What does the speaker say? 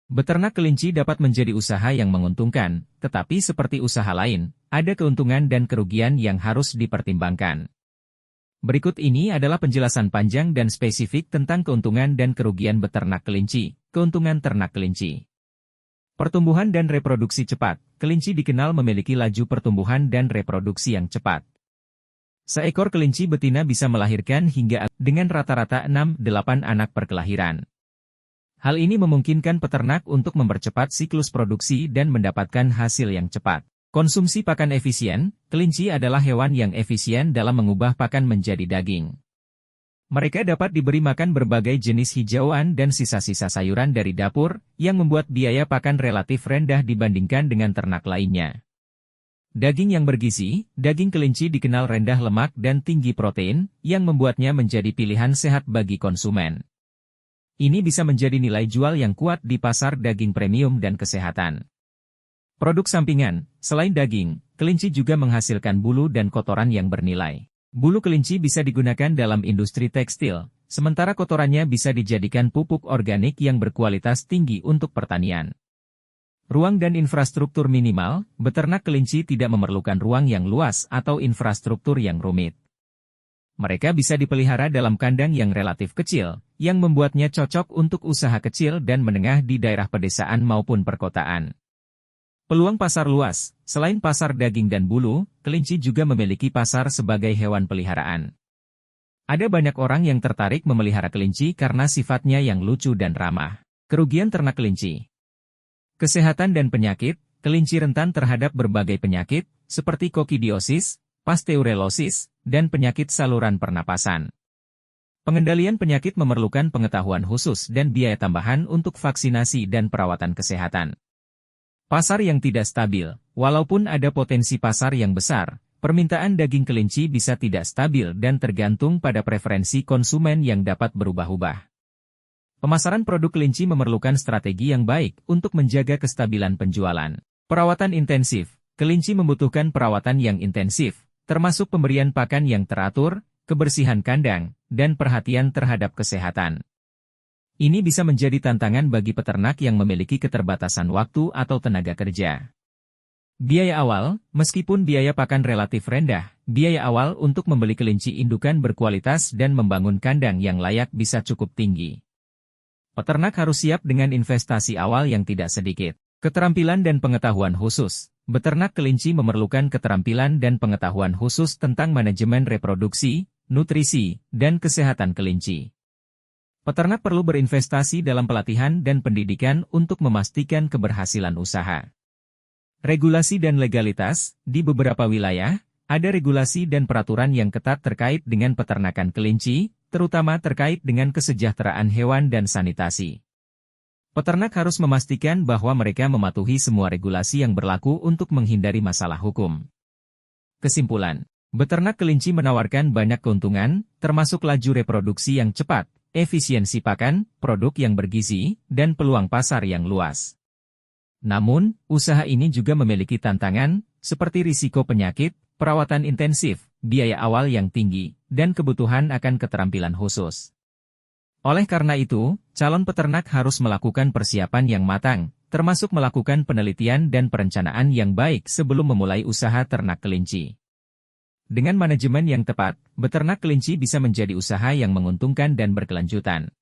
Beternak kelinci dapat menjadi usaha yang menguntungkan, tetapi seperti usaha lain, ada keuntungan dan kerugian yang harus dipertimbangkan. Berikut ini adalah penjelasan panjang dan spesifik tentang keuntungan dan kerugian beternak kelinci. Keuntungan ternak kelinci. Pertumbuhan dan reproduksi cepat. Kelinci dikenal memiliki laju pertumbuhan dan reproduksi yang cepat. Seekor kelinci betina bisa melahirkan hingga dengan rata-rata 6-8 anak per kelahiran. Hal ini memungkinkan peternak untuk mempercepat siklus produksi dan mendapatkan hasil yang cepat. Konsumsi pakan efisien. Kelinci adalah hewan yang efisien dalam mengubah pakan menjadi daging. Mereka dapat diberi makan berbagai jenis hijauan dan sisa-sisa sayuran dari dapur, yang membuat biaya pakan relatif rendah dibandingkan dengan ternak lainnya. Daging yang bergizi. Daging kelinci dikenal rendah lemak dan tinggi protein, yang membuatnya menjadi pilihan sehat bagi konsumen. Ini bisa menjadi nilai jual yang kuat di pasar daging premium dan kesehatan. Produk sampingan. Selain daging, kelinci juga menghasilkan bulu dan kotoran yang bernilai. Bulu kelinci bisa digunakan dalam industri tekstil, sementara kotorannya bisa dijadikan pupuk organik yang berkualitas tinggi untuk pertanian. Ruang dan infrastruktur minimal. Beternak kelinci tidak memerlukan ruang yang luas atau infrastruktur yang rumit. Mereka bisa dipelihara dalam kandang yang relatif kecil, yang membuatnya cocok untuk usaha kecil dan menengah di daerah pedesaan maupun perkotaan. Peluang pasar luas. Selain pasar daging dan bulu, kelinci juga memiliki pasar sebagai hewan peliharaan. Ada banyak orang yang tertarik memelihara kelinci karena sifatnya yang lucu dan ramah. Kerugian ternak kelinci. Kesehatan dan penyakit. Kelinci rentan terhadap berbagai penyakit, seperti kokidiosis, pasteurelosis, dan penyakit saluran pernapasan. Pengendalian penyakit memerlukan pengetahuan khusus dan biaya tambahan untuk vaksinasi dan perawatan kesehatan. Pasar yang tidak stabil. Walaupun ada potensi pasar yang besar, permintaan daging kelinci bisa tidak stabil dan tergantung pada preferensi konsumen yang dapat berubah-ubah. Pemasaran produk kelinci memerlukan strategi yang baik untuk menjaga kestabilan penjualan. Perawatan intensif. Kelinci membutuhkan perawatan yang intensif, termasuk pemberian pakan yang teratur, kebersihan kandang, dan perhatian terhadap kesehatan. Ini bisa menjadi tantangan bagi peternak yang memiliki keterbatasan waktu atau tenaga kerja. Biaya awal. Meskipun biaya pakan relatif rendah, biaya awal untuk membeli kelinci indukan berkualitas dan membangun kandang yang layak bisa cukup tinggi. Peternak harus siap dengan investasi awal yang tidak sedikit. Keterampilan dan pengetahuan khusus. Beternak kelinci memerlukan keterampilan dan pengetahuan khusus tentang manajemen reproduksi, nutrisi, dan kesehatan kelinci. Peternak perlu berinvestasi dalam pelatihan dan pendidikan untuk memastikan keberhasilan usaha. Regulasi dan legalitas. Di beberapa wilayah, ada regulasi dan peraturan yang ketat terkait dengan peternakan kelinci, terutama terkait dengan kesejahteraan hewan dan sanitasi. Peternak harus memastikan bahwa mereka mematuhi semua regulasi yang berlaku untuk menghindari masalah hukum. Kesimpulan, beternak kelinci menawarkan banyak keuntungan, termasuk laju reproduksi yang cepat, efisiensi pakan, produk yang bergizi, dan peluang pasar yang luas. Namun, usaha ini juga memiliki tantangan, seperti risiko penyakit, perawatan intensif, biaya awal yang tinggi, dan kebutuhan akan keterampilan khusus. Oleh karena itu, calon peternak harus melakukan persiapan yang matang, termasuk melakukan penelitian dan perencanaan yang baik sebelum memulai usaha ternak kelinci. Dengan manajemen yang tepat, beternak kelinci bisa menjadi usaha yang menguntungkan dan berkelanjutan.